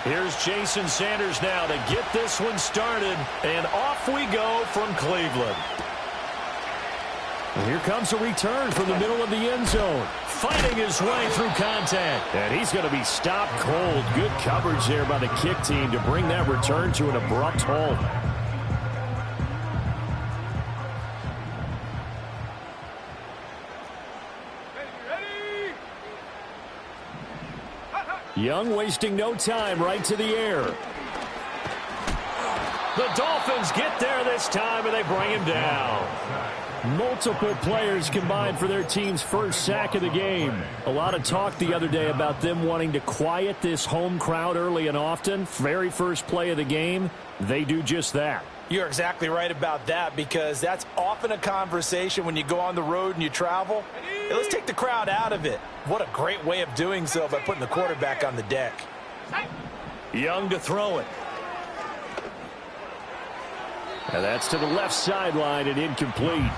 Here's Jason Sanders now to get this one started, and off we go from Cleveland. And here comes a return from the middle of the end zone. Fighting his way through contact. And he's going to be stopped cold. Good coverage there by the kick team to bring that return to an abrupt halt. Young wasting no time, right to the air. The Dolphins get there this time, and they bring him down. Multiple players combined for their team's first sack of the game. A lot of talk the other day about them wanting to quiet this home crowd early and often. Very first play of the game, they do just that. You're exactly right about that, because that's often a conversation when you go on the road and you travel. Hey, let's take the crowd out of it. What a great way of doing so by putting the quarterback on the deck. Young to throw it. And that's to the left sideline and incomplete.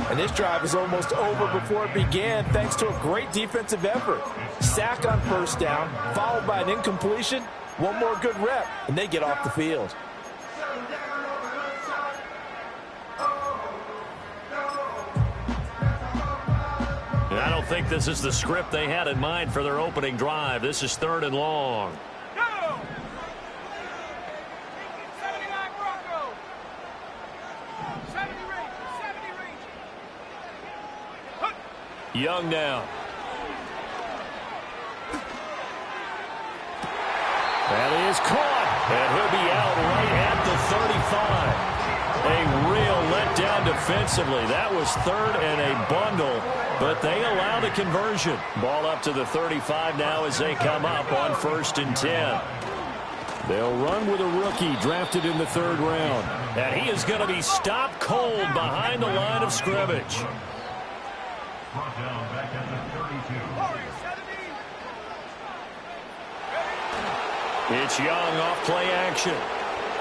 And this drive is almost over before it began thanks to a great defensive effort. Sack on first down, followed by an incompletion. One more good rep, and they get off the field. I don't think this is the script they had in mind for their opening drive. This is 3rd and long. Young now. That is caught, and he'll be out right at the 35. A real letdown defensively. That was 3rd and a bundle, but they allow the conversion. Ball up to the 35 now as they come up on 1st and 10. They'll run with a rookie drafted in the 3rd round. And he is going to be stopped cold behind the line of scrimmage. It's Young off play action.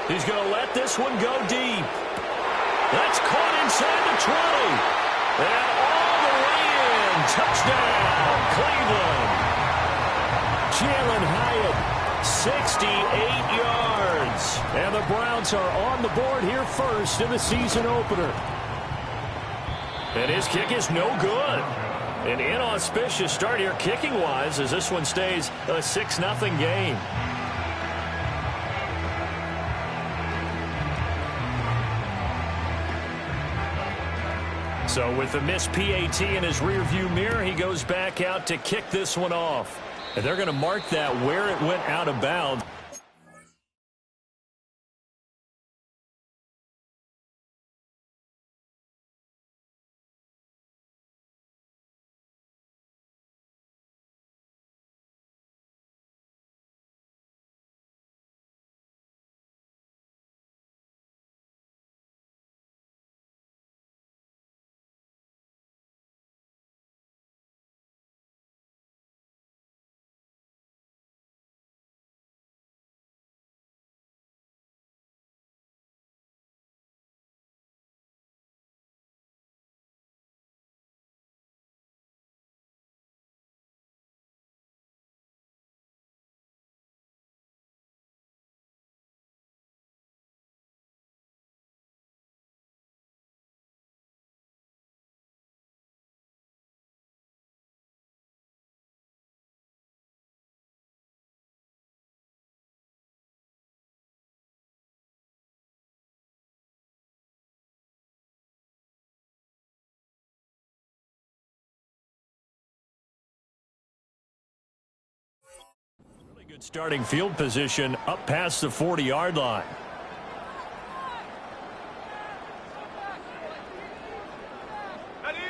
He's going to let this one go deep. That's caught inside the 20. And all the way in. Touchdown, Cleveland. Jalen Hyatt, 68 yards. And the Browns are on the board here first in the season opener. And his kick is no good. An inauspicious start here kicking-wise as this one stays a 6-0 game. So with the missed PAT in his rearview mirror, he goes back out to kick this one off. And they're going to mark that where it went out of bounds. Good starting field position up past the 40-yard line.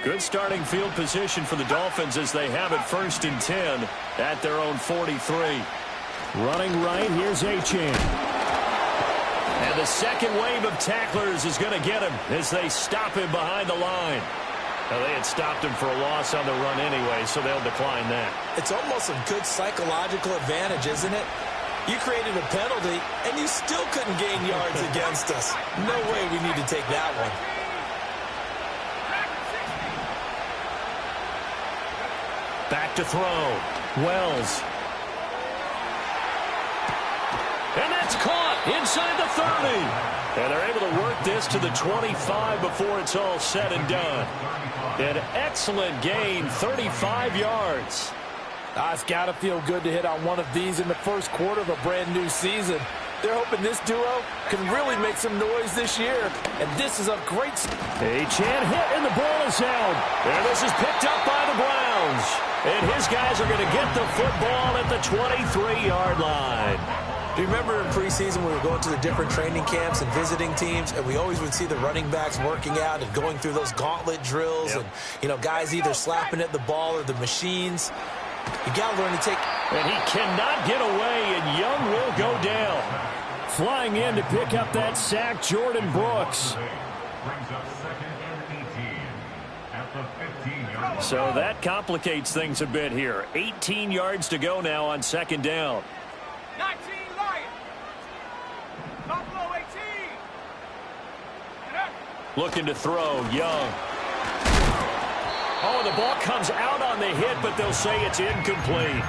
Good starting field position for the Dolphins as they have it 1st and 10 at their own 43. Running right, here's Achane. And the second wave of tacklers is going to get him as they stop him behind the line. Now, they had stopped him for a loss on the run anyway, so they'll decline that. It's almost a good psychological advantage, isn't it? You created a penalty, and you still couldn't gain yards against us. No way we need to take that one. Back to throw. Wells. inside the 30. And they're able to work this to the 25 before it's all said and done. An excellent gain, 35 yards. It's got to feel good to hit on one of these in the first quarter of a brand new season. They're hoping this duo can really make some noise this year. And this is a great... A chance hit, and the ball is held. And this is picked up by the Browns. And his guys are going to get the football at the 23-yard line. Do you remember in preseason we were going to the different training camps and visiting teams, and we always would see the running backs working out and going through those gauntlet drills, and, you know, guys either slapping at the ball or the machines. You got to learn to take... And he cannot get away, and Young will go down. Flying in to pick up that sack, Jordan Brooks. So that complicates things a bit here. 18 yards to go now on second down. 19 Lions. Buffalo 18. Looking to throw, Young. Oh, the ball comes out on the hit, but they'll say it's incomplete.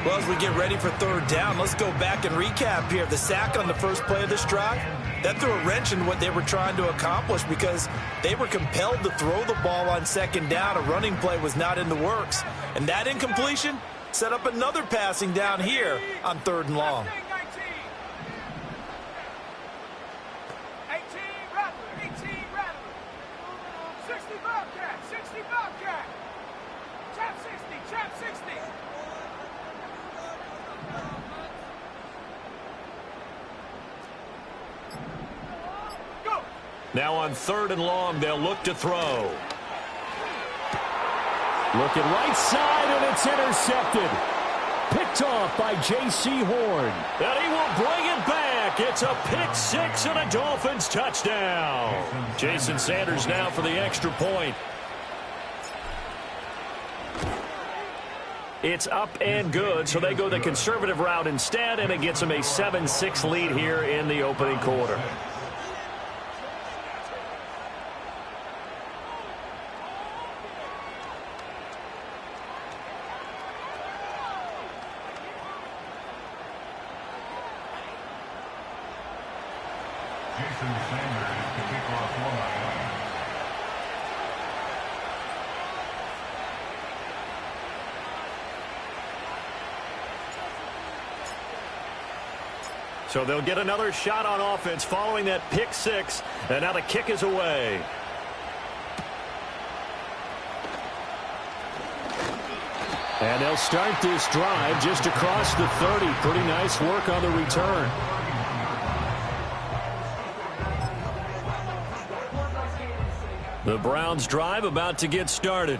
Well, as we get ready for third down, let's go back and recap here. The sack on the first play of this drive, that threw a wrench in what they were trying to accomplish because they were compelled to throw the ball on second down. A running play was not in the works. And that incompletion set up another passing down here on third and long. 18 Rattler. 18 Rattler. 60 Bobcat. 60 Bobcat. Chap 60. Chap 60. Now on third and long, they'll look to throw. Looking right side, and it's intercepted. Picked off by J.C. Horn. And he will bring it back. It's a pick six and a Dolphins touchdown. Jason Sanders now for the extra point. It's up and good, so they go the conservative route instead, and it gets them a 7-6 lead here in the opening quarter. Jason Sanders to kick off one. So they'll get another shot on offense following that pick six, and now the kick is away. And they'll start this drive just across the 30. Pretty nice work on the return. The Browns drive about to get started.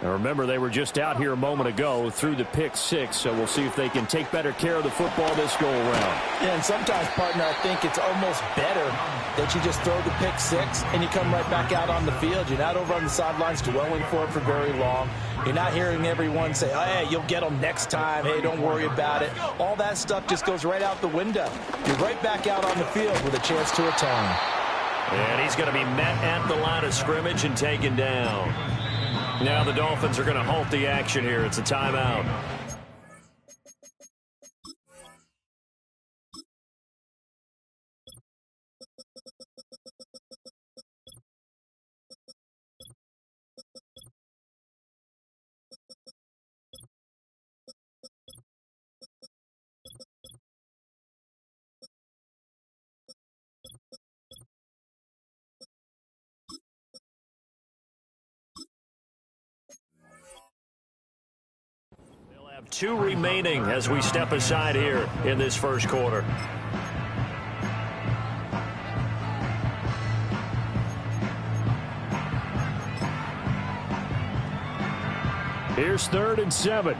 Now remember, they were just out here a moment ago through the pick six, so we'll see if they can take better care of the football this go-around. Yeah, and sometimes, partner, I think it's almost better that you just throw the pick six and you come right back out on the field. You're not over on the sidelines dwelling for it for very long. You're not hearing everyone say, oh, hey, you'll get them next time. Hey, don't worry about it. All that stuff just goes right out the window. You're right back out on the field with a chance to atone. And he's going to be met at the line of scrimmage and taken down. Now the Dolphins are going to halt the action here. It's a timeout. Have two remaining as we step aside here in this first quarter. Here's 3rd and 7.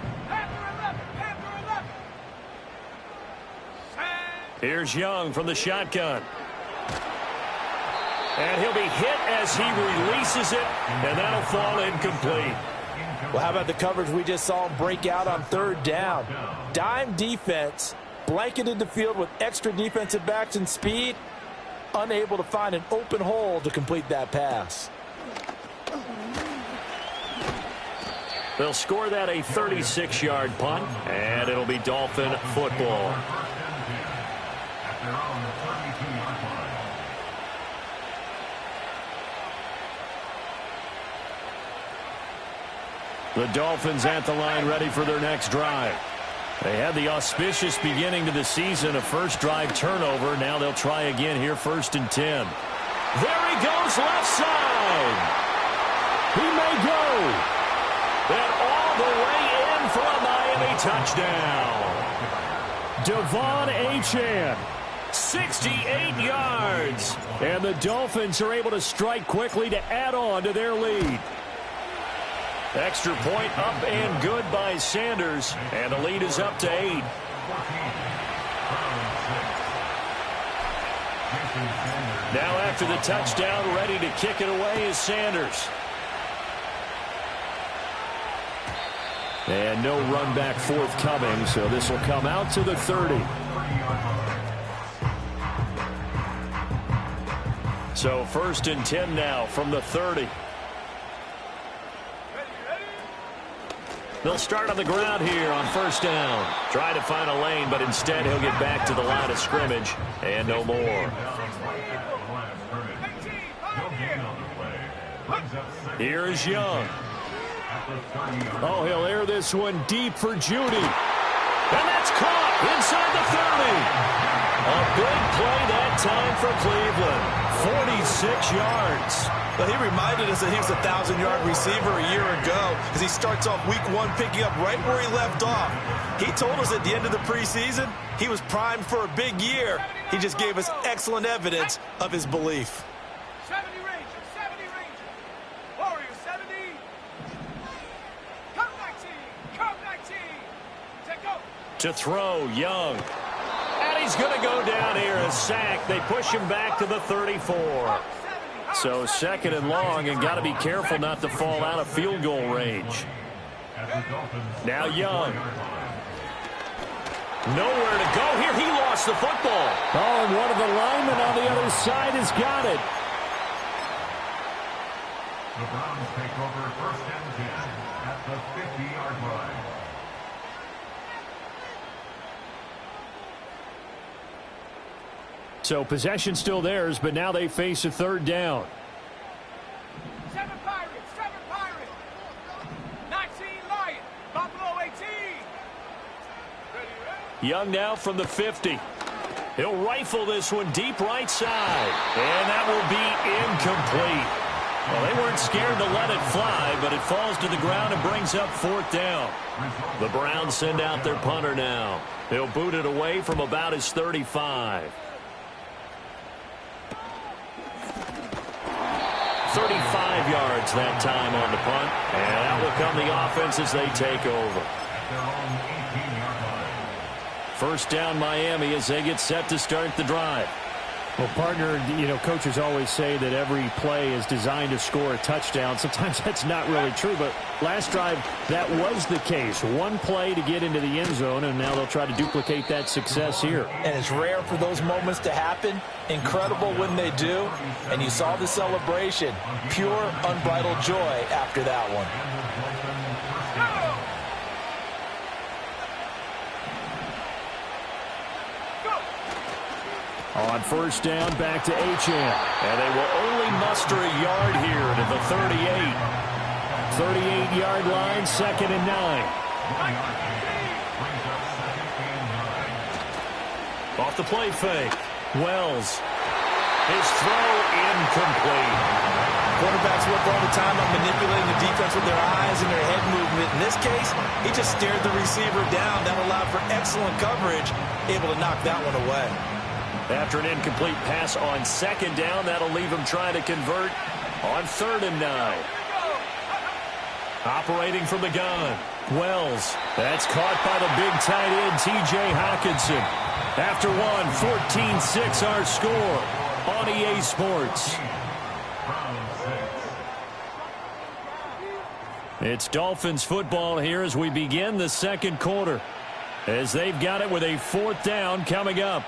Here's Young from the shotgun. And he'll be hit as he releases it, and that'll fall incomplete. Well, how about the coverage we just saw break out on 3rd down? Dime defense, blanketed the field with extra defensive backs and speed, unable to find an open hole to complete that pass. They'll score that a 36-yard punt, and it'll be Dolphin football. At their own The Dolphins at the line ready for their next drive. They had the auspicious beginning to the season, a first drive turnover. Now they'll try again here, 1st and 10. There he goes, left side. He may go. And all the way in for a Miami touchdown. Devon Achane, 68 yards. And the Dolphins are able to strike quickly to add on to their lead. Extra point up and good by Sanders. And the lead is up to 8. Now after the touchdown, ready to kick it away is Sanders. And no run back forthcoming, so this will come out to the 30. So 1st and 10 now from the 30. They'll start on the ground here on 1st down. Try to find a lane, but instead he'll get back to the line of scrimmage and no more. Here is Young. Oh, he'll air this one deep for Judy. And that's caught inside the 30. A big play that time for Cleveland. 46 yards. Well, he reminded us that he was a 1,000-yard receiver a year ago as he starts off week 1 picking up right where he left off. He told us at the end of the preseason he was primed for a big year. He just gave us excellent evidence of his belief. 70 Rangers, 70 Rangers. Warriors, 70. Come 19. Take go. To throw, Young. And he's going to go down here, a sack. They push him back to the 34. So 2nd and long, and got to be careful not to fall out of field goal range. Now Young. Nowhere to go here. He lost the football. Oh, and one of the linemen on the other side has got it. The Browns take over 1st and 10 at the 50-yard line. So possession still theirs, but now they face a 3rd down. 7 Pirates. 19 Lions. Buffalo 18. Young now from the 50. He'll rifle this one deep right side. And that will be incomplete. Well, they weren't scared to let it fly, but it falls to the ground and brings up 4th down. The Browns send out their punter now. He'll boot it away from about his 35. 35 yards that time on the punt. And out will come the offense as they take over. First down Miami as they get set to start the drive. Well, partner, coaches always say that every play is designed to score a touchdown. Sometimes that's not really true, but last drive, that was the case. One play to get into the end zone, and now they'll try to duplicate that success here. And it's rare for those moments to happen. Incredible when they do. And you saw the celebration. Pure, unbridled joy after that one. On 1st down, back to Achane. And they will only muster a yard here to the 38. 38-yard line, 2nd and 9. Off the play fake. Wells. His throw incomplete. Quarterbacks work all the time on manipulating the defense with their eyes and their head movement. In this case, he just stared the receiver down. That allowed for excellent coverage, able to knock that one away. After an incomplete pass on 2nd down, that'll leave him trying to convert on 3rd and 9. Operating from the gun. Wells. That's caught by the big tight end, T.J. Hockenson. After one, 14-6 our score on EA Sports. It's Dolphins football here as we begin the 2nd quarter, as they've got it with a 4th down coming up.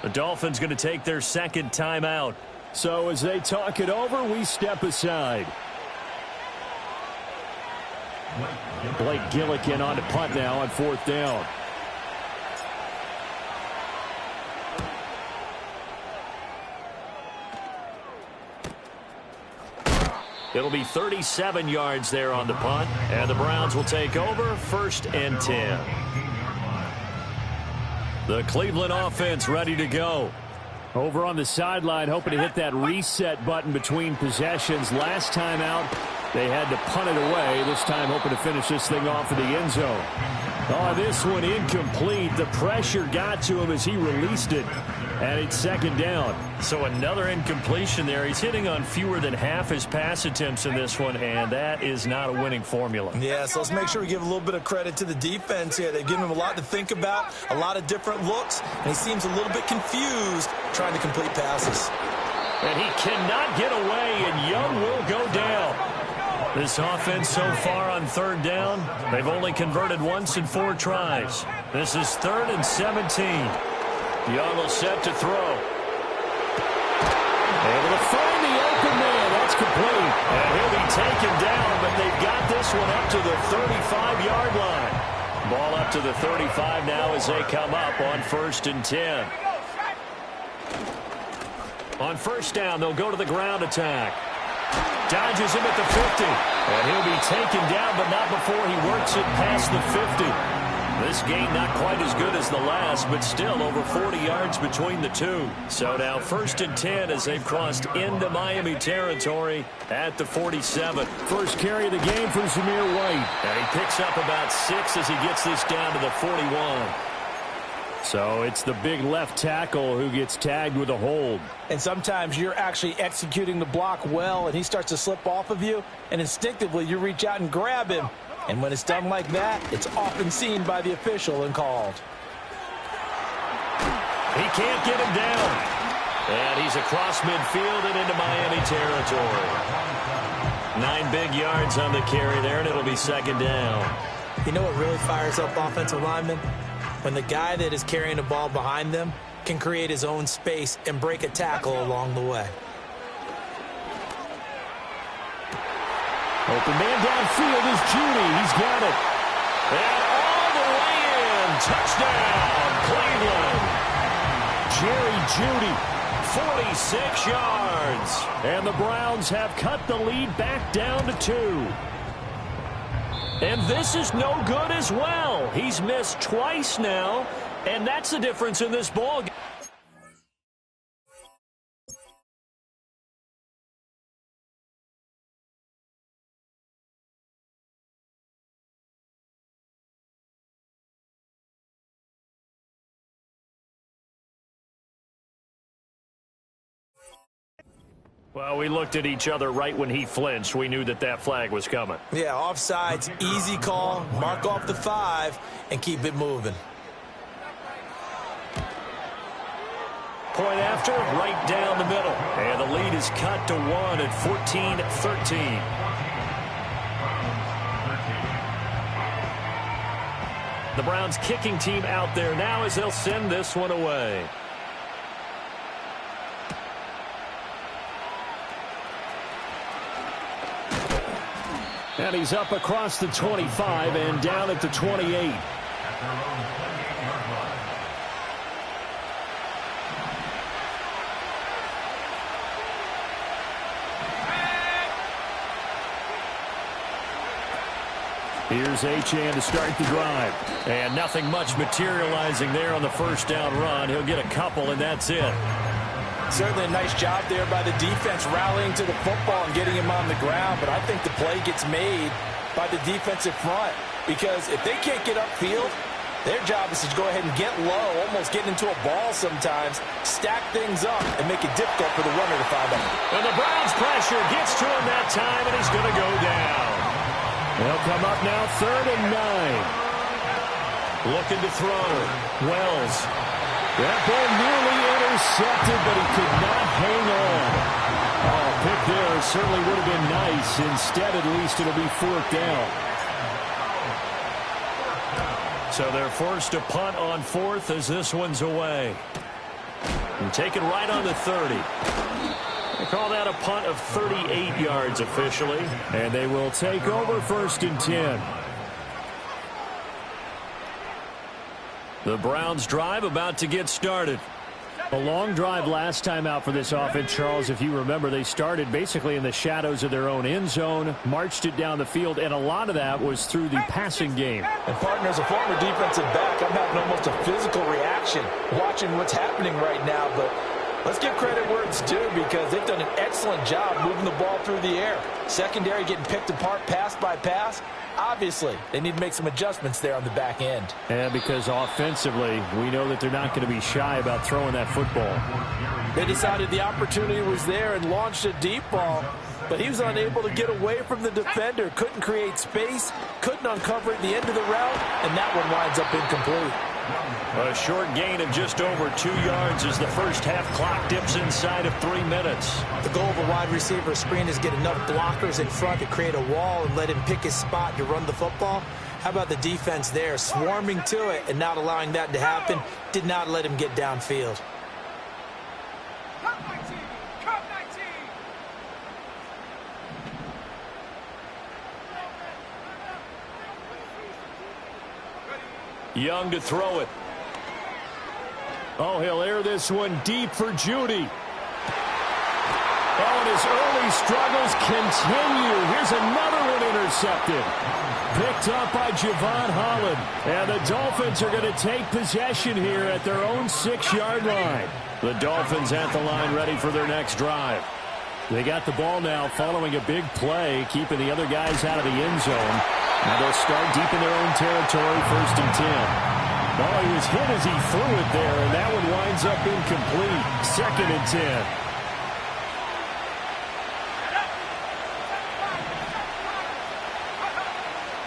The Dolphins going to take their 2nd timeout. So as they talk it over, we step aside. Blake Gillikin on to punt now on 4th down. It'll be 37 yards there on the punt, and the Browns will take over 1st and 10. The Cleveland offense ready to go. Over on the sideline, hoping to hit that reset button between possessions. Last time out, they had to punt it away. This time, hoping to finish this thing off in the end zone. Oh, this one incomplete. The pressure got to him as he released it, and it's 2nd down. So another incompletion there. He's hitting on fewer than half his pass attempts in this one, and that is not a winning formula. Yeah, so let's make sure we give a little bit of credit to the defense here. They've given him a lot to think about, a lot of different looks, and he seems a little bit confused trying to complete passes. And he cannot get away, and Young will go down. This offense so far on 3rd down, they've only converted once in 4 tries. This is 3rd and 17. Young will set to throw. Able to find the open man. That's complete. And he'll be taken down, but they've got this one up to the 35-yard line. Ball up to the 35 now as they come up on 1st and 10. On 1st down, they'll go to the ground attack. Dodges him at the 50. And he'll be taken down, but not before he works it past the 50. This game not quite as good as the last, but still over 40 yards between the two. So now 1st and 10 as they've crossed into Miami territory at the 47. First carry of the game for Zamir White. And he picks up about 6 as he gets this down to the 41. So it's the big left tackle who gets tagged with a hold. And sometimes you're actually executing the block well, and he starts to slip off of you, and instinctively you reach out and grab him. And when it's done like that, it's often seen by the official and called. He can't get him down. And he's across midfield and into Miami territory. 9 big yards on the carry there, and it'll be 2nd down. You know what really fires up offensive linemen? When the guy that is carrying the ball behind them can create his own space and break a tackle along the way. Open man downfield is Judy. He's got it. And all the way in. Touchdown, Cleveland. Jerry Judy. 46 yards. And the Browns have cut the lead back down to 2. And this is no good as well. He's missed twice now, and that's the difference in this ball game. Well, we looked at each other right when he flinched. We knew that that flag was coming. Yeah, offsides, easy call, mark off the 5, and keep it moving. Point after, right down the middle. And the lead is cut to 1 at 14-13. The Browns kicking team out there now as they'll send this one away. And he's up across the 25 and down at the 28. Here's Achane to start the drive. And nothing much materializing there on the 1st down run. He'll get a couple, and that's it. Certainly a nice job there by the defense rallying to the football and getting him on the ground, but I think the play gets made by the defensive front because if they can't get upfield, their job is to go ahead and get low, almost get into a ball sometimes, stack things up, and make it difficult for the runner to find out. And the Browns pressure gets to him that time, and he's going to go down. They'll come up now 3rd and 9. Looking to throw. Wells. That ball nearly intercepted, but he could not hang on. Oh, pick there certainly would have been nice. Instead, at least, it'll be 4th down. So they're forced to punt on 4th as this one's away. And taken right on the 30. They call that a punt of 38 yards officially. And they will take over 1st and 10. The Browns drive about to get started. A long drive last time out for this offense, Charles. If you remember, they started basically in the shadows of their own end zone, marched it down the field, and a lot of that was through the passing game. And, partner, as a former defensive back, I'm having almost a physical reaction watching what's happening right now. But let's give credit where it's due because they've done an excellent job moving the ball through the air. Secondary getting picked apart pass by pass. Obviously, they need to make some adjustments there on the back end. Yeah, because offensively, we know that they're not going to be shy about throwing that football. They decided the opportunity was there and launched a deep ball, but he was unable to get away from the defender, couldn't create space, couldn't uncover at the end of the route, and that one winds up incomplete. A short gain of just over 2 yards as the first half clock dips inside of 3 minutes. The goal of a wide receiver screen is get enough blockers in front to create a wall and let him pick his spot to run the football. How about the defense there, swarming to it and not allowing that to happen, did not let him get downfield. Cut 19! Cut 19! Young to throw it. Oh, he'll air this one deep for Judy. Oh, and his early struggles continue. Here's another one intercepted. Picked up by Javon Holland. And the Dolphins are going to take possession here at their own 6-yard line. The Dolphins at the line ready for their next drive. They got the ball now following a big play, keeping the other guys out of the end zone. Now they'll start deep in their own territory, 1st and 10. Oh, he was hit as he threw it there, and that one winds up incomplete. 2nd and 10.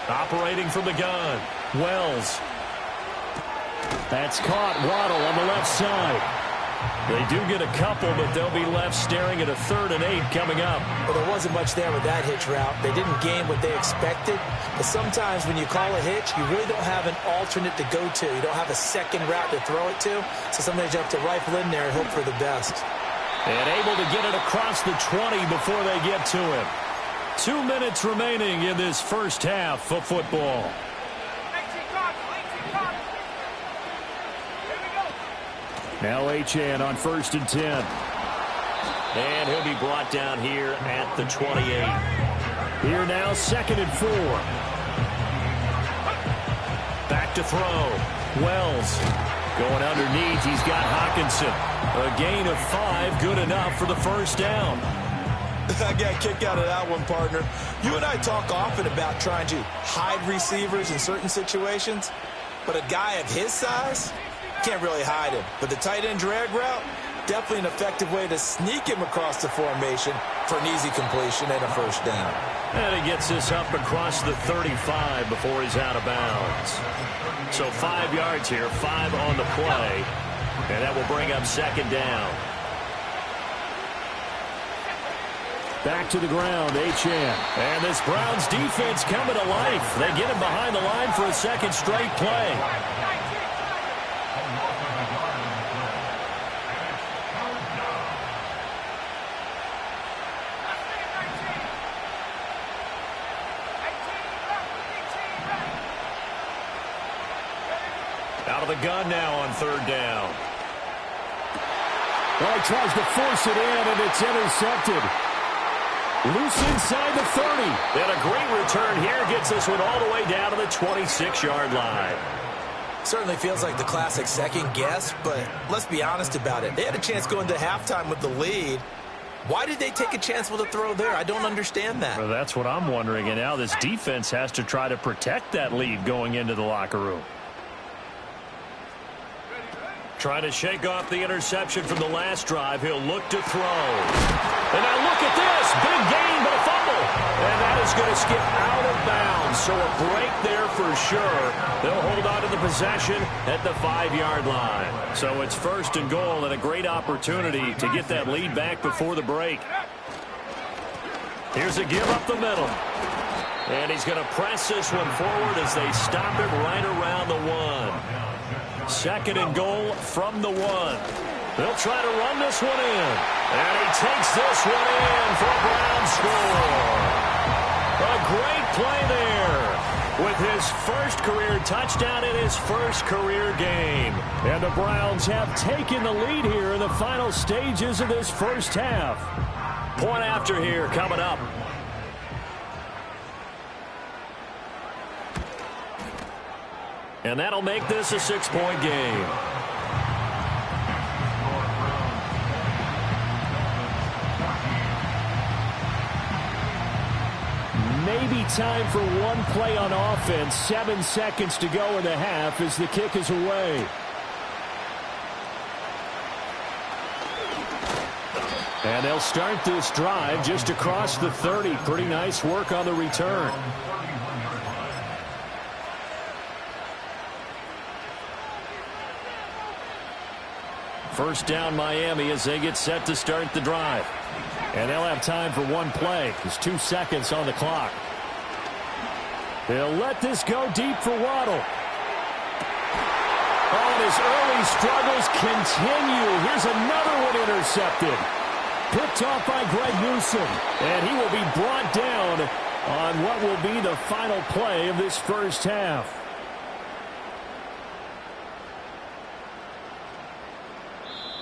Operating from the gun, Wells. That's caught. Waddle on the left side. They do get a couple, but they'll be left staring at a 3rd and 8 coming up. Well, there wasn't much there with that hitch route. They didn't gain what they expected. But sometimes when you call a hitch, you really don't have an alternate to go to. You don't have a second route to throw it to. So sometimes you have to rifle in there and hope for the best. And able to get it across the 20 before they get to him. 2 minutes remaining in this first half of football. 18 cards, 18 cards. Here we go. Now Achane on 1st and 10. And he'll be brought down here at the 28. Here now, 2nd and 4. Back to throw. Wells going underneath. He's got Hockenson. A gain of 5, good enough for the first down. I got a kick out of that one, partner. You and I talk often about trying to hide receivers in certain situations, but a guy of his size can't really hide him. But the tight end drag route, definitely an effective way to sneak him across the formation for an easy completion and a first down. And he gets this up across the 35 before he's out of bounds. So 5 yards here, 5 on the play, and that will bring up 2nd down. Back to the ground, Achane. And this Browns defense coming to life. They get him behind the line for a 2nd straight play. Out of the gun now on 3rd down. Well, he tries to force it in, and it's intercepted. Loose inside the 30. And a great return here gets this one all the way down to the 26-yard line. Certainly feels like the classic second guess, but let's be honest about it. They had a chance going to halftime with the lead. Why did they take a chance with a throw there? I don't understand that. Well, that's what I'm wondering, and now this defense has to try to protect that lead going into the locker room. Trying to shake off the interception from the last drive. He'll look to throw. And now look at this. Big gain, but a fumble. And that is going to skip out of bounds. So a break there for sure. They'll hold on to the possession at the 5-yard line. So it's 1st and goal and a great opportunity to get that lead back before the break. Here's a give up the middle. And he's going to press this one forward as they stop him right around the 1. 2nd and goal from the 1. They'll try to run this one in. And he takes this one in for a Brown score. A great play there. with his first career touchdown in his first career game. And the Browns have taken the lead here in the final stages of this first half. Point after here coming up. And that'll make this a 6-point game. Maybe time for one play on offense. 7 seconds to go in the half as the kick is away. And they'll start this drive just across the 30. Pretty nice work on the return. First down Miami as they get set to start the drive. And they'll have time for one play. There's 2 seconds on the clock. They'll let this go deep for Waddle. Oh, and his early struggles continue. Here's another one intercepted. Picked off by Greg Newsome. And he will be brought down on what will be the final play of this first half.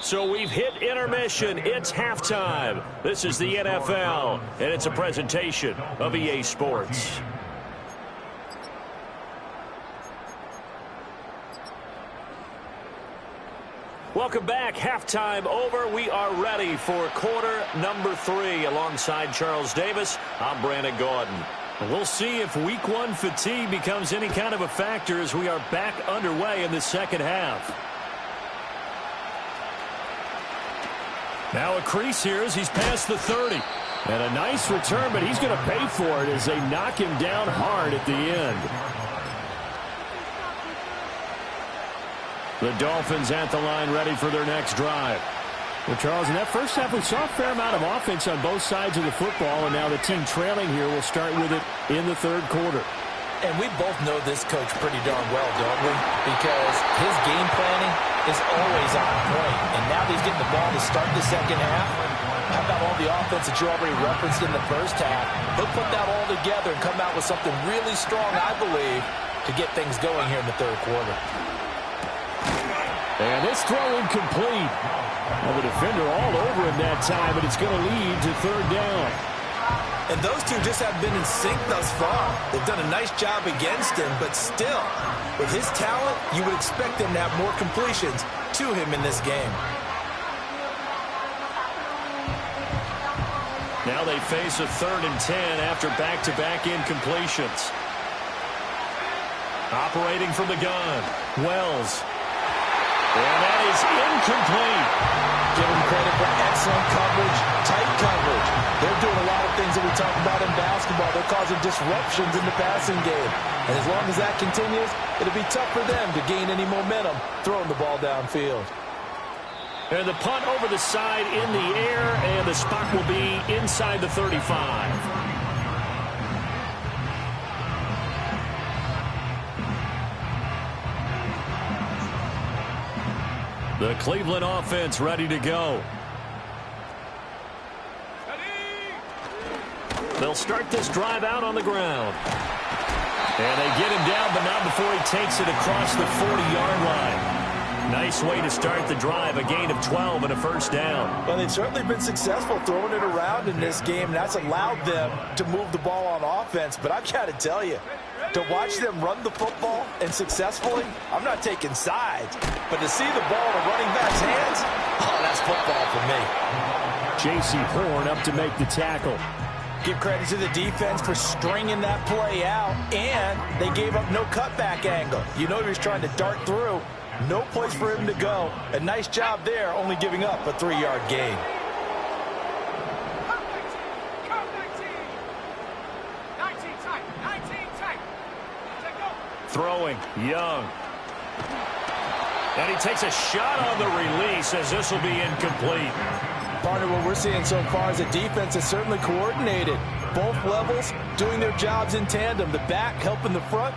So we've hit intermission. It's halftime. This is the NFL, and it's a presentation of EA Sports. Welcome back. Halftime over. We are ready for quarter number 3. Alongside Charles Davis, I'm Brandon Gordon. We'll see if week 1 fatigue becomes any kind of a factor as we are back underway in the second half. Now a crease here as he's past the 30. And a nice return, but he's going to pay for it as they knock him down hard at the end. The Dolphins at the line ready for their next drive. Well, Charles, in that first half, we saw a fair amount of offense on both sides of the football, and now the team trailing here will start with it in the third quarter. And we both know this coach pretty darn well, don't we? Because his game planning is always on point. And now that he's getting the ball to start the second half, how about all the offense that you already referenced in the first half? He'll put that all together and come out with something really strong, I believe, to get things going here in the third quarter. And this throw incomplete. Well, the defender all over him that time, and it's going to lead to third down. And those two just haven't been in sync thus far. They've done a nice job against him, but still, with his talent, you would expect him to have more completions to him in this game. Now they face a 3rd and 10 after back-to-back incompletions. Operating from the gun, Wells. And that is incomplete. Give him credit for excellent coverage, tight coverage. They're doing a lot of things that we talk about in basketball. They're causing disruptions in the passing game. And as long as that continues, it'll be tough for them to gain any momentum throwing the ball downfield. And the punt over the side in the air, and the spot will be inside the 35. The Cleveland offense ready to go. They'll start this drive out on the ground. And they get him down, but not before he takes it across the 40-yard line. Nice way to start the drive, a gain of 12 and a first down. Well, they've certainly been successful throwing it around in this game. That's allowed them to move the ball on offense. But I've got to tell you, to watch them run the football and successfully, I'm not taking sides. But to see the ball in a running back's hands, oh, that's football for me. J.C. Horn up to make the tackle. Give credit to the defense for stringing that play out, and they gave up no cutback angle. You know he was trying to dart through. No place for him to go. A nice job there, only giving up a 3-yard gain. Throwing, Young. And he takes a shot on the release as this will be incomplete. Partner, what we're seeing so far is a defense that's certainly coordinated. Both levels doing their jobs in tandem. The back helping the front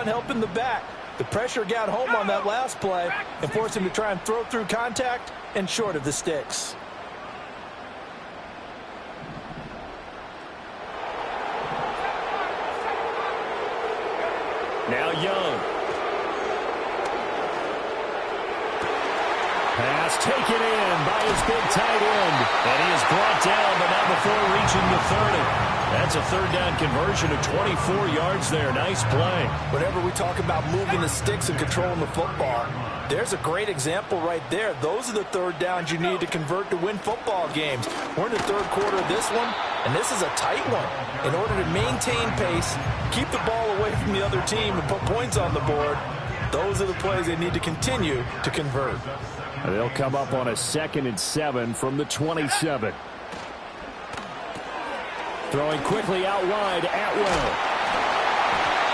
helping the back. The pressure got home on that last play and forced him to try and throw through contact and short of the sticks. his big tight end. And he is brought down, but not before reaching the 30. That's a third down conversion of 24 yards there. Nice play. Whenever we talk about moving the sticks and controlling the football, there's a great example right there. Those are the third downs you need to convert to win football games. We're in the third quarter of this one, and this is a tight one. In order to maintain pace, keep the ball away from the other team, and put points on the board, those are the plays they need to continue to convert. They'll come up on a 2nd and 7 from the 27. Throwing quickly out wide, Atwell.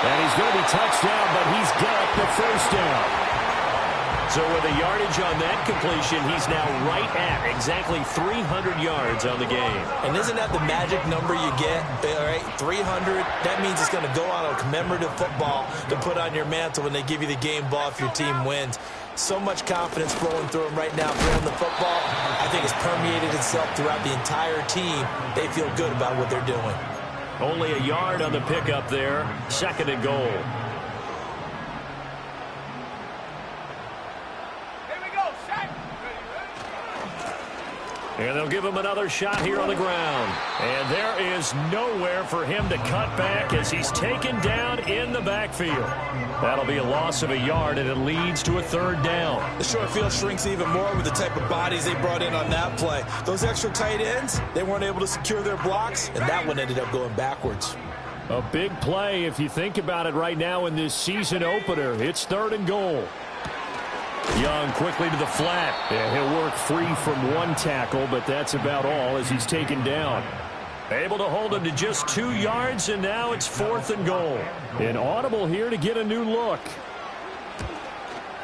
And he's going to be touched down, but he's got the first down. So with a yardage on that completion, he's now right at exactly 300 yards on the game. And isn't that the magic number you get? All right, 300. That means it's going to go on a commemorative football to put on your mantle when they give you the game ball if your team wins. So much confidence flowing through him right now, throwing the football. I think it's permeated itself throughout the entire team. They feel good about what they're doing. Only a yard on the pickup there. 2nd and goal. And they'll give him another shot here on the ground. And there is nowhere for him to cut back as he's taken down in the backfield. That'll be a loss of a yard, and it leads to a third down. The short field shrinks even more with the type of bodies they brought in on that play. Those extra tight ends, they weren't able to secure their blocks, and that one ended up going backwards. A big play if you think about it right now in this season opener. It's 3rd and goal. Young quickly to the flat. Yeah, he'll work free from one tackle, but that's about all as he's taken down. Able to hold him to just 2 yards, and now it's 4th and goal. An audible here to get a new look.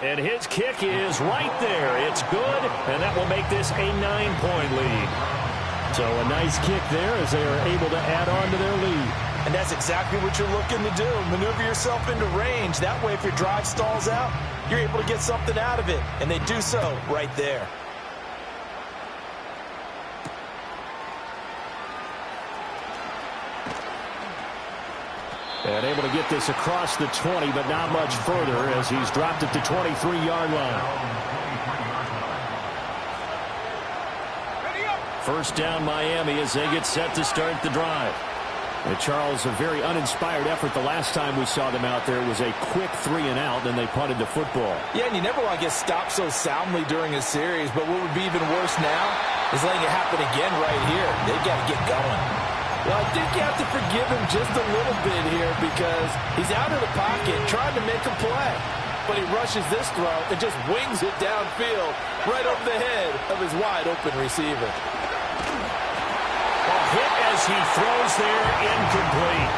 And his kick is right there. It's good, and that will make this a 9-point lead. So a nice kick there as they are able to add on to their lead. And that's exactly what you're looking to do. Maneuver yourself into range. That way, if your drive stalls out, you're able to get something out of it. And they do so right there. And able to get this across the 20, but not much further as he's dropped it to 23-yard line. First down Miami as they get set to start the drive. And Charles, a very uninspired effort the last time we saw them out there. It was a quick 3 and out, then they punted the football. Yeah, and you never want to get stopped so soundly during a series, but what would be even worse now is letting it happen again right here. They've got to get going. Well, I think you have to forgive him just a little bit here because he's out of the pocket trying to make a play. But he rushes this throw and just wings it downfield right over the head of his wide-open receiver. Hit as he throws there, incomplete.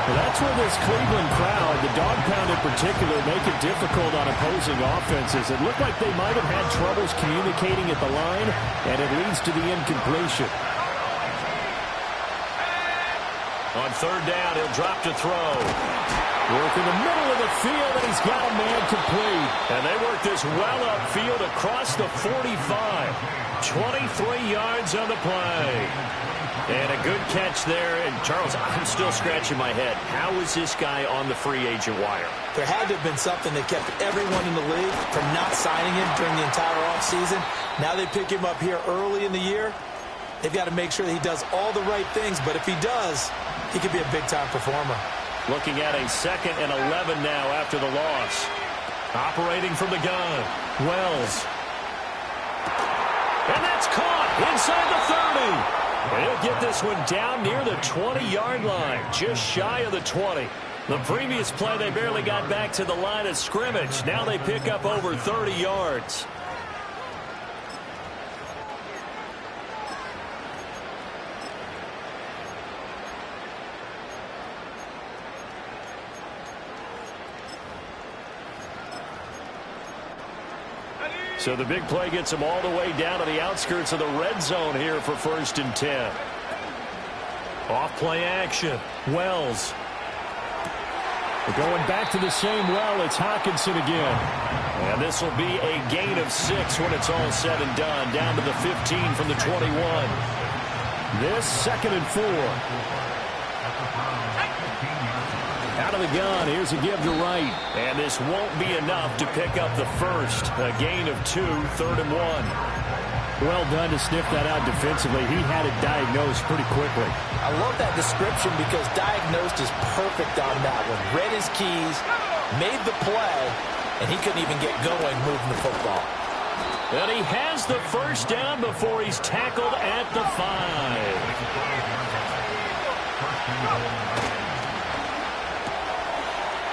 Well, that's where this Cleveland crowd, the dog pound in particular, make it difficult on opposing offenses. It looked like they might have had troubles communicating at the line, and it leads to the incompletion. On 3rd down, he'll drop to throw. Work in the middle of the field, and he's got a man complete. And they work this well upfield across the 45. 23 yards on the play. And a good catch there. And, Charles, I'm still scratching my head. How is this guy on the free agent wire? There had to have been something that kept everyone in the league from not signing him during the entire offseason. Now they pick him up here early in the year. They've got to make sure that he does all the right things. But if he does, he could be a big-time performer. Looking at a 2nd and 11 now after the loss. Operating from the gun. Wells. And that's caught inside the 30. And he'll get this one down near the 20-yard line, just shy of the 20. The previous play, they barely got back to the line of scrimmage. Now they pick up over 30 yards. So the big play gets them all the way down to the outskirts of the red zone here for 1st and 10. Off play action. Wells. We're going back to the same well. It's Hockenson again. And this will be a gain of 6 when it's all said and done. Down to the 15 from the 21. This 2nd and 4. Out of the gun, here's a give to right. And this won't be enough to pick up the first. A gain of 2, 3rd and 1. Well done to sniff that out defensively. He had it diagnosed pretty quickly. I love that description because diagnosed is perfect on that one. Read his keys, made the play, and he couldn't even get going moving the football. And he has the first down before he's tackled at the 5.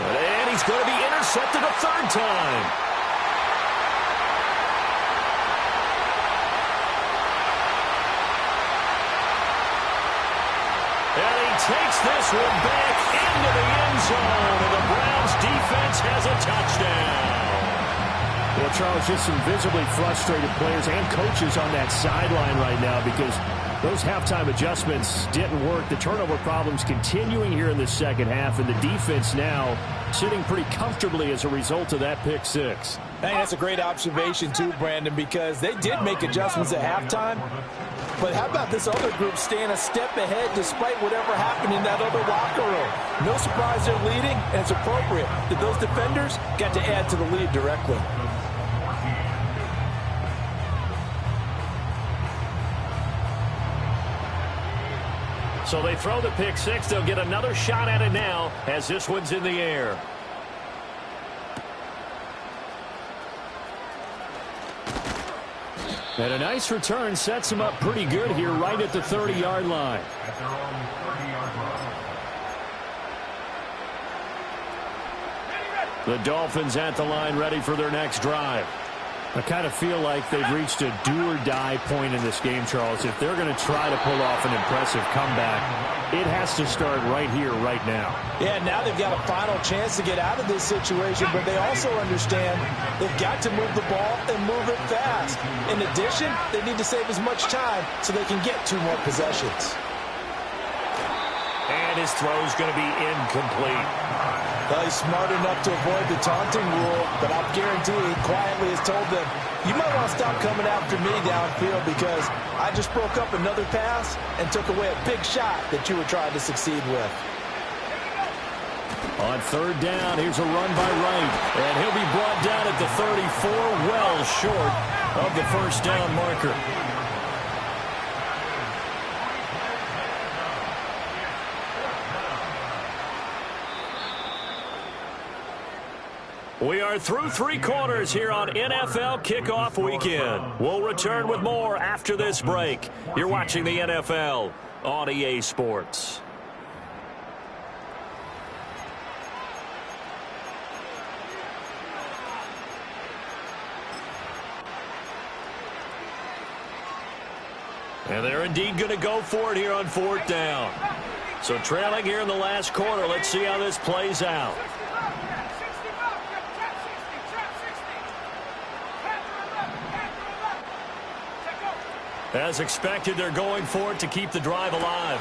And he's going to be intercepted a third time. And he takes this one back into the end zone, and the Browns defense has a touchdown. Well, Charles, just some visibly frustrated players and coaches on that sideline right now because those halftime adjustments didn't work. The turnover problems continuing here in the second half, and the defense now sitting pretty comfortably as a result of that pick six. I think that's a great observation too, Brandon, because they did make adjustments at halftime. But how about this other group staying a step ahead despite whatever happened in that other locker room? No surprise they're leading, and it's appropriate that those defenders got to add to the lead directly. So they throw the pick six. They'll get another shot at it now as this one's in the air. And a nice return sets them up pretty good here right at the 30-yard line. At their own 30-yard line. The Dolphins at the line ready for their next drive. I kind of feel like they've reached a do-or-die point in this game, Charles. If they're going to try to pull off an impressive comeback, it has to start right here, right now. Yeah, now they've got a final chance to get out of this situation, but they also understand they've got to move the ball and move it fast. In addition, they need to save as much time so they can get 2 more possessions. And his throw's going to be incomplete. Well, he's smart enough to avoid the taunting rule, but I'll guarantee he quietly has told them, you might want to stop coming after me downfield because I just broke up another pass and took away a big shot that you were trying to succeed with. On third down, here's a run by Wright, and he'll be brought down at the 34, well short of the first down marker. We are through 3 quarters here on NFL Kickoff Weekend. We'll return with more after this break. You're watching the NFL on EA Sports. And they're indeed going to go for it here on 4th down. So trailing here in the last quarter. Let's see how this plays out. As expected, they're going for it to keep the drive alive.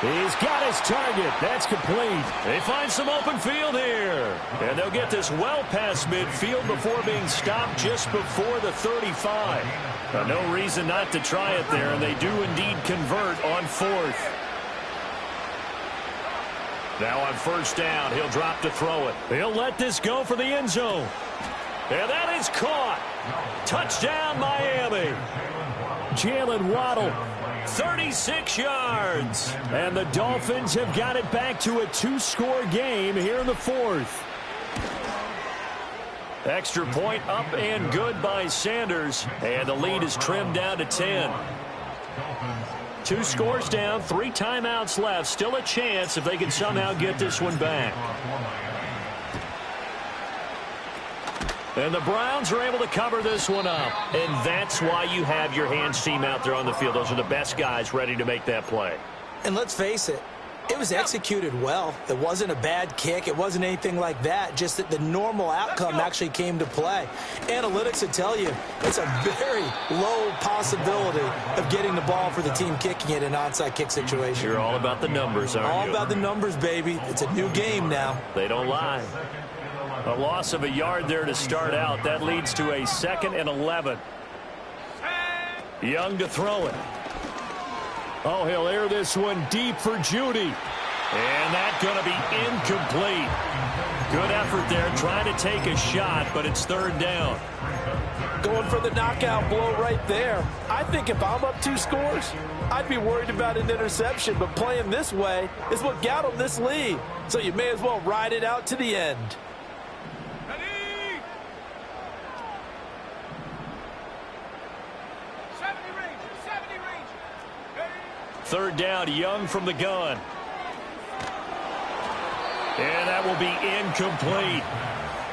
He's got his target. That's complete. They find some open field here. And they'll get this well past midfield before being stopped just before the 35. No reason not to try it there, and they do indeed convert on 4th. Now on first down, he'll drop to throw it. He'll let this go for the end zone. And that is caught. Touchdown, Miami. Jalen Waddle, 36 yards. and the Dolphins have got it back to a 2-score game here in the 4th. Extra point up and good by Sanders, and the lead is trimmed down to 10. 2 scores down, 3 timeouts left. Still a chance if they can somehow get this one back. And the Browns are able to cover this one up. And that's why you have your hands team out there on the field. Those are the best guys ready to make that play. And let's face it, it was executed well. It wasn't a bad kick. It wasn't anything like that. Just that the normal outcome actually came to play. Analytics would tell you it's a very low possibility of getting the ball for the team kicking it in an onside kick situation. You're all about the numbers, aren't you? All about the numbers, baby. It's a new game now. They don't lie. A loss of a yard there to start out. That leads to a 2nd and 11. Young to throw it. Oh, he'll air this one deep for Judy. And that's going to be incomplete. Good effort there trying to take a shot, but it's 3rd down. going for the knockout blow right there. I think if I'm up 2 scores, I'd be worried about an interception, but playing this way is what got him this lead. So you may as well ride it out to the end. Ready? 70 Rangers, 70 Rangers. Ready? Third down, Young from the gun. And that will be incomplete.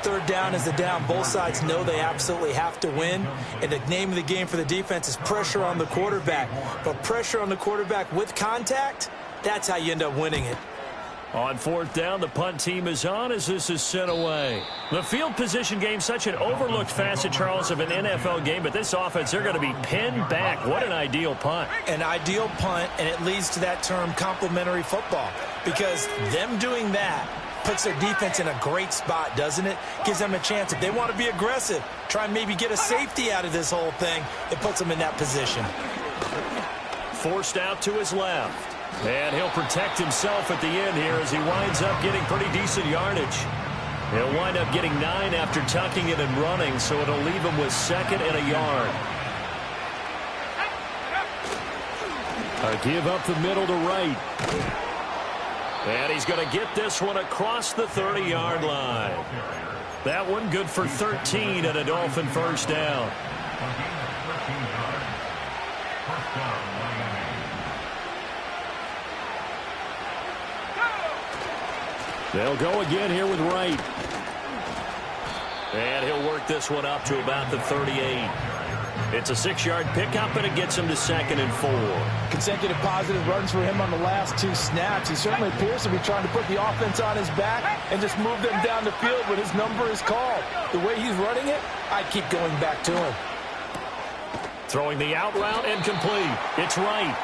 Third down is the down. Both sides know they absolutely have to win. And the name of the game for the defense is pressure on the quarterback. But pressure on the quarterback with contact, that's how you end up winning it. On fourth down, the punt team is on as this is sent away. The field position game, such an overlooked facet, Charles, of an NFL game, but this offense, they're going to be pinned back. What an ideal punt. An ideal punt, and it leads to that term complementary football, because them doing that puts their defense in a great spot, doesn't it? Gives them a chance. If they want to be aggressive, try and maybe get a safety out of this whole thing, it puts them in that position. Forced out to his left. And he'll protect himself at the end here as he winds up getting pretty decent yardage. He'll wind up getting 9 after tucking it and running, so it'll leave him with 2nd and a yard. A give up the middle to right. And he's going to get this one across the 30-yard line. That one good for 13 and a Dolphin first down. They'll go again here with Wright. And he'll work this one up to about the 38. It's a 6-yard pickup, and it gets him to 2nd and 4. Consecutive positive runs for him on the last 2 snaps. He certainly appears to be trying to put the offense on his back and just move them down the field when his number is called. The way he's running it, I'd keep going back to him. Throwing the out route and complete. It's Wright.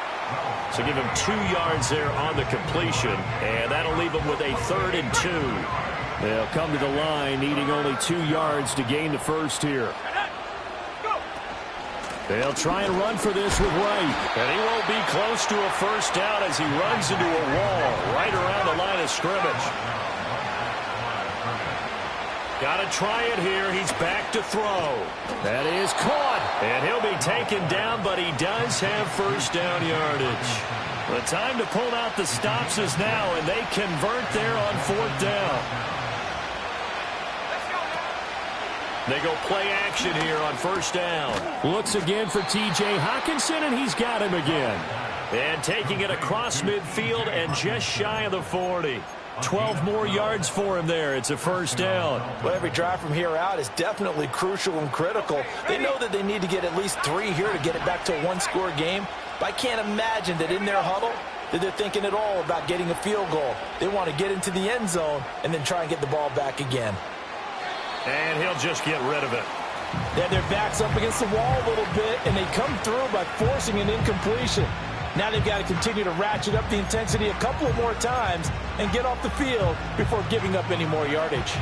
So give him 2 yards there on the completion, and that'll leave him with a 3rd and 2. They'll come to the line needing only 2 yards to gain the first here. They'll try and run for this with Wright. And he won't be close to a first down as he runs into a wall right around the line of scrimmage. Got to try it here. He's back to throw. That is caught. And he'll be taken down, but he does have first down yardage. The time to pull out the stops is now, and they convert there on 4th down. They go play action here on first down. Looks again for T.J. Hockenson, and he's got him again. And taking it across midfield and just shy of the 40. 12 more yards for him there. It's a first down. Well, every drive from here out is definitely crucial and critical. They know that they need to get at least 3 here to get it back to a 1-score game. But I can't imagine that in their huddle that they're thinking at all about getting a field goal. They want to get into the end zone and then try and get the ball back again. And he'll just get rid of it. Then their backs up against the wall a little bit, and they come through by forcing an incompletion. Now they've got to continue to ratchet up the intensity a couple of more times and get off the field before giving up any more yardage.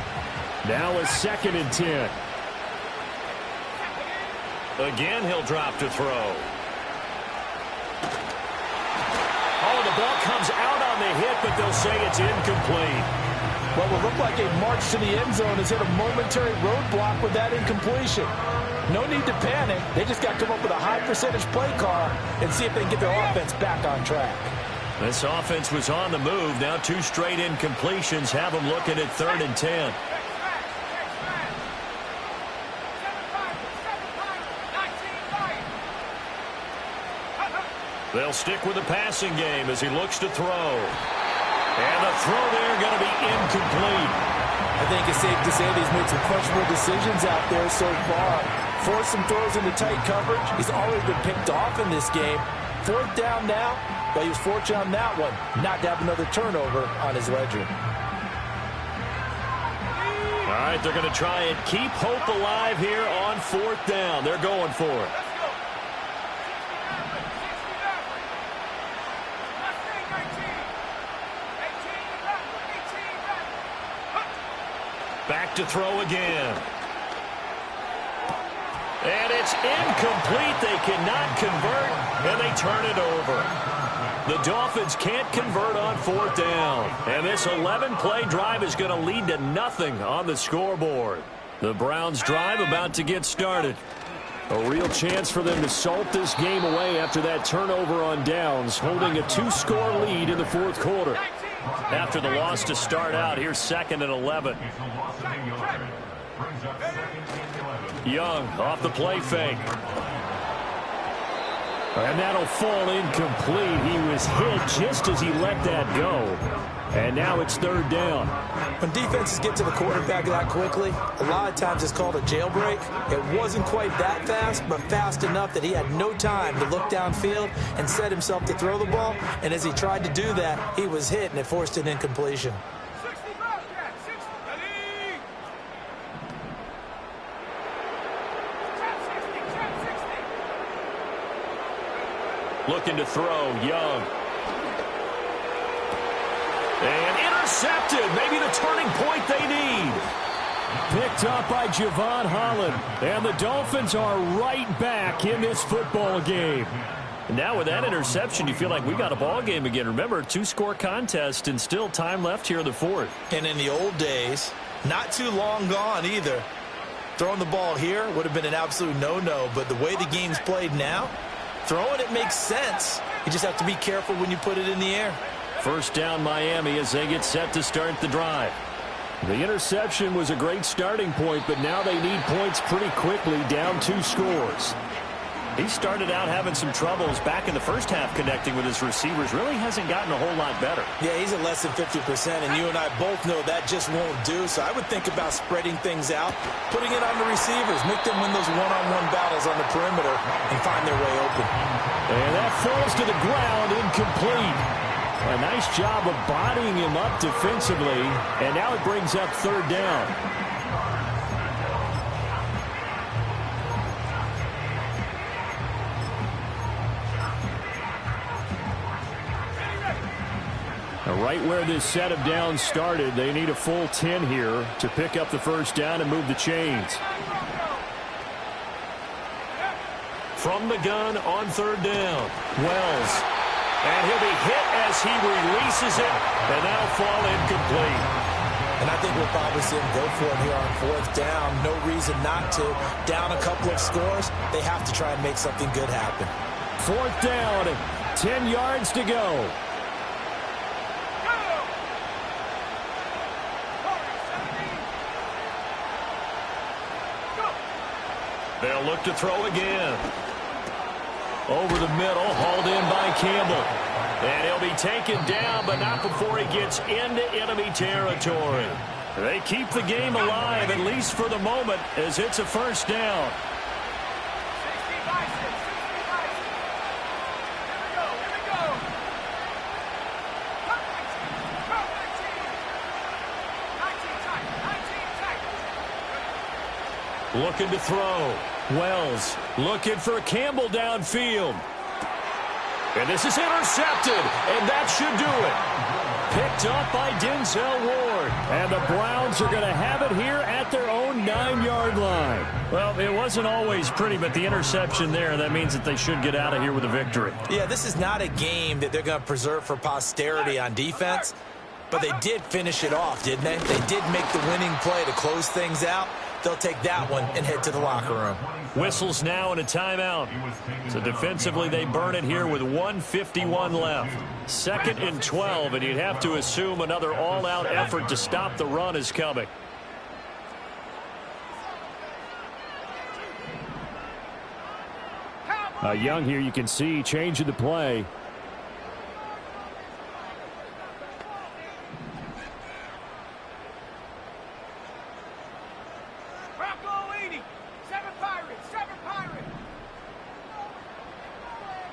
Now a 2nd and 10. Again, he'll drop to throw. Oh, the ball comes out on the hit, but they'll say it's incomplete. What will look like a march to the end zone has hit a momentary roadblock with that incompletion. No need to panic. They just got to come up with a high percentage play call and see if they can get their offense back on track. This offense was on the move. Now 2 straight incompletions have them looking at 3rd and 10. They'll stick with the passing game as he looks to throw. And the throw there going to be incomplete. I think it's safe to say that he's made some questionable decisions out there so far. Forced some throws into tight coverage. He's already been picked off in this game. 4th down now, but he was fortunate on that one not to have another turnover on his ledger. All right, they're going to try and keep hope alive here on 4th down. They're going for it. Back to throw again. And it's incomplete. They cannot convert, and they turn it over. The Dolphins can't convert on 4th down. And this 11-play drive is going to lead to nothing on the scoreboard. The Browns drive about to get started. A real chance for them to salt this game away after that turnover on downs, holding a 2-score lead in the fourth quarter. After the loss to start out, here's 2nd and 11. Young off the play fake. And that'll fall incomplete. He was hit just as he let that go. And now it's 3rd down. When defenses get to the quarterback that quickly, a lot of times it's called a jailbreak. It wasn't quite that fast, but fast enough that he had no time to look downfield and set himself to throw the ball. And as he tried to do that, he was hit, and it forced an incompletion. 60 Bobcat, 60, ready? Trap 60, trap 60. Looking to throw, Young. And intercepted. Maybe the turning point they need. Picked up by Javon Holland. And the Dolphins are right back in this football game. And now with that interception, you feel like we got a ball game again. Remember, 2-score contest and still time left here in the 4th. And in the old days, not too long gone either, throwing the ball here would have been an absolute no-no. But the way the game's played now, throwing it makes sense. You just have to be careful when you put it in the air. 1st down Miami as they get set to start the drive. The interception was a great starting point, but now they need points pretty quickly, down 2 scores. He started out having some troubles back in the first half connecting with his receivers. Really hasn't gotten a whole lot better. Yeah, he's at less than 50%, and you and I both know that just won't do. So I would think about spreading things out, putting it on the receivers, make them win those one-on-one battles on the perimeter and find their way open. And that falls to the ground, incomplete. A nice job of bodying him up defensively, and now it brings up 3rd down. Right where this set of downs started, they need a full 10 here to pick up the 1st down and move the chains. From the gun on 3rd down, Wells. And he'll be hit as he releases it, and that'll fall incomplete. And I think we'll probably see him go for it here on 4th down. No reason not to. Down a couple of scores, they have to try and make something good happen. 4th down, 10 yards to go. They'll look to throw again. Over the middle, hauled in by Campbell. And he'll be taken down, but not before he gets into enemy territory. They keep the game alive, at least for the moment, as it's a 1st down. 60 by 6, 60 by 6. Here we go. Cut 19 tight, 19 tight. Looking to throw. Wells looking for Campbell downfield. And this is intercepted, and that should do it. Picked up by Denzel Ward. And the Browns are going to have it here at their own 9-yard line. Well, it wasn't always pretty, but the interception there, that means that they should get out of here with a victory. Yeah, this is not a game that they're going to preserve for posterity on defense, but they did finish it off, didn't they? They did make the winning play to close things out. They'll take that one and head to the locker room. Whistles now and a timeout. So defensively, they burn it here with 1:51 left. 2nd and 12, and you'd have to assume another all-out effort to stop the run is coming. Young here, you can see, changing the play. Bronco 80, 7 Pirates, 7 Pirates.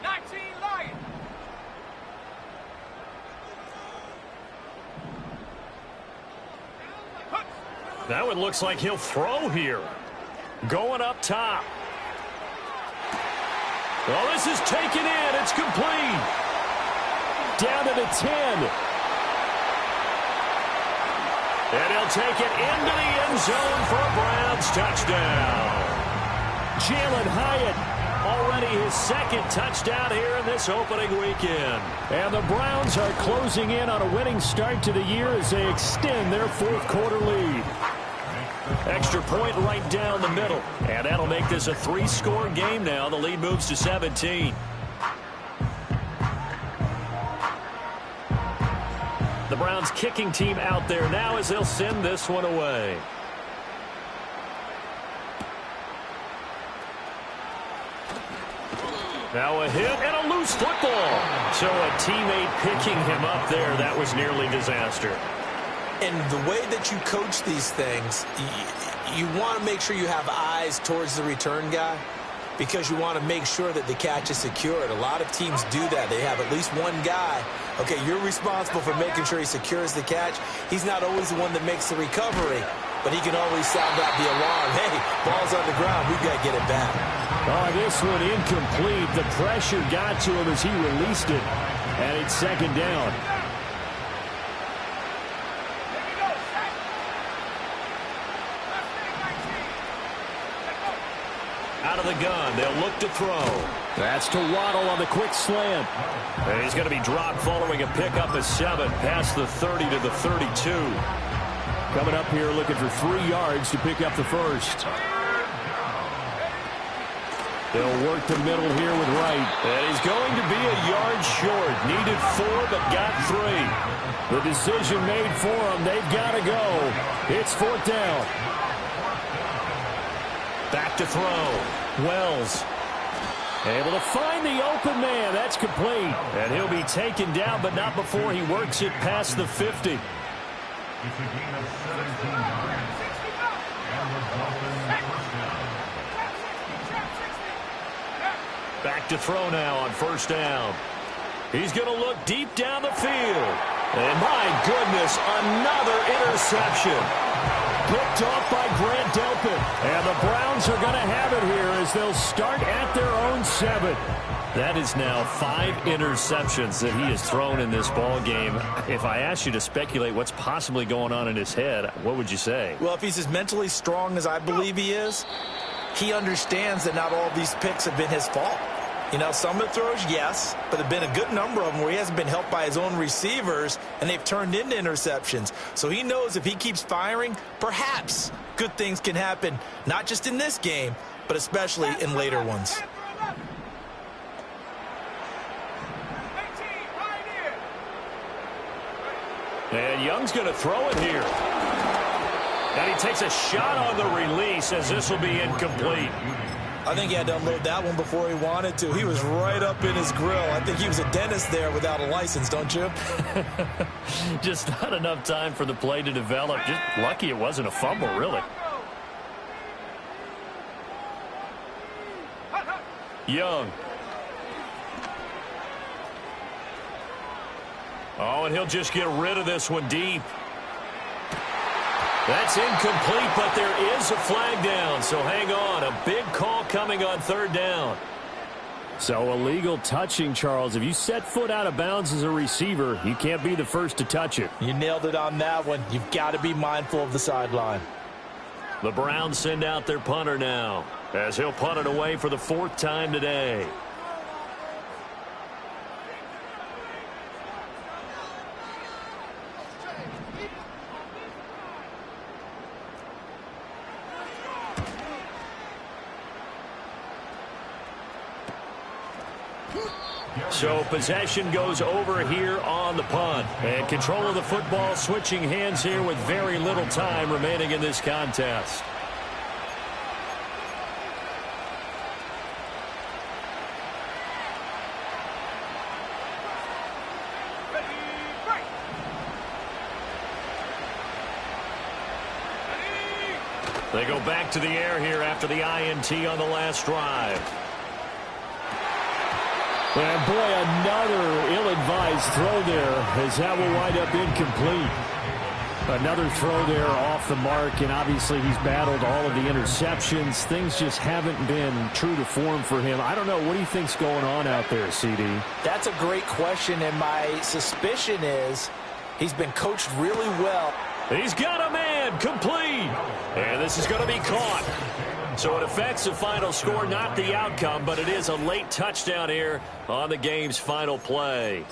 19 Lions. Now it looks like he'll throw here. Going up top. Well, this is taken in. It's complete. Down to the 10. And he'll take it into the end zone for a Browns touchdown. Jalen Hyatt, already his 2nd touchdown here in this opening weekend. And the Browns are closing in on a winning start to the year as they extend their 4th quarter lead. Extra point right down the middle. And that'll make this a 3-score game now. The lead moves to 17. The Browns kicking team out there now as they'll send this one away. Now a hit and a loose football. So a teammate picking him up there. That was nearly disaster. And the way that you coach these things, you want to make sure you have eyes towards the return guy because you want to make sure that the catch is secured. A lot of teams do that. They have at least one guy. Okay, you're responsible for making sure he secures the catch. He's not always the one that makes the recovery, but he can always sound out the alarm. Hey, ball's on the ground. We've got to get it back. Oh, this one incomplete. The pressure got to him as he released it. And it's second down. Out of the gun, they'll look to throw. That's to Waddle on the quick slant. And he's going to be dropped following a pickup of 7 past the 30 to the 32. Coming up here looking for 3 yards to pick up the first. They'll work the middle here with Wright. And he's going to be a yard short. Needed 4, but got 3. The decision made for them. They've got to go. It's 4th down. Back to throw. Wells. Able to find the open man. That's complete. And he'll be taken down, but not before he works it past the 50. It's a gain of 17 yards. And resulting first down. Back to throw now on first down. He's going to look deep down the field. And my goodness, another interception. Picked off by Grant Delpit. And the Browns are going to have it here as they'll start at their own 7. That is now 5 interceptions that he has thrown in this ball game. If I asked you to speculate what's possibly going on in his head, what would you say? Well, if he's as mentally strong as I believe he is, he understands that not all these picks have been his fault. You know, some of the throws, yes, but there have been a good number of them where he hasn't been helped by his own receivers, and they've turned into interceptions. So he knows if he keeps firing, perhaps good things can happen, not just in this game, but especially in later ones. And Young's going to throw it here. And he takes a shot on the release as this will be incomplete. I think he had to unload that one before he wanted to. He was right up in his grill. I think he was a dentist there without a license, don't you? Just not enough time for the play to develop. Just lucky it wasn't a fumble, really. Young. Oh, and he'll just get rid of this one deep. That's incomplete, but there is a flag down, so hang on. A big call coming on 3rd down. So illegal touching, Charles. If you set foot out of bounds as a receiver, you can't be the first to touch it. You nailed it on that one. You've got to be mindful of the sideline. The Browns send out their punter now, as he'll punt it away for the 4th time today. So possession goes over here on the punt. And control of the football switching hands here with very little time remaining in this contest. They go back to the air here after the INT on the last drive. And boy, another ill-advised throw there as that will wind up incomplete. Another throw there off the mark, and obviously he's battled all of the interceptions. Things just haven't been true to form for him. I don't know. What do you think's going on out there, CD? That's a great question, and my suspicion is he's been coached really well. He's got a man, complete. And this is going to be caught. So it affects the final score, not the outcome, but it is a late touchdown here on the game's final play.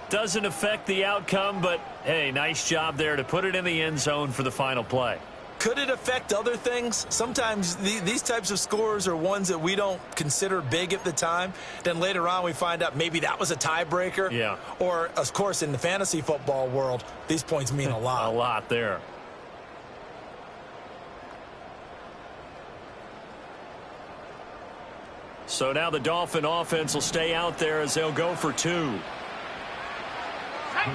Doesn't affect the outcome, but, hey, nice job there to put it in the end zone for the final play. Could it affect other things? Sometimes these types of scores are ones that we don't consider big at the time. Then later on we find out maybe that was a tiebreaker. Yeah. Or, of course, in the fantasy football world, these points mean a lot. A lot there. So now the Dolphin offense will stay out there as they'll go for 2. The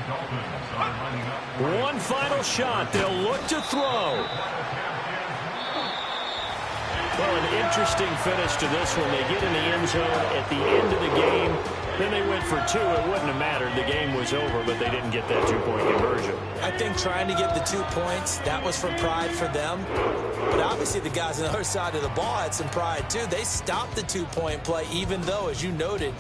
Dolphins are lining up. One final shot. They'll look to throw. Well, an interesting finish to this one. They get in the end zone at the end of the game. Then they went for 2. It wouldn't have mattered. The game was over, but they didn't get that 2-point conversion. I think trying to get the 2 points, that was for pride for them. But obviously the guys on the other side of the ball had some pride, too. They stopped the 2-point play, even though, as you noted,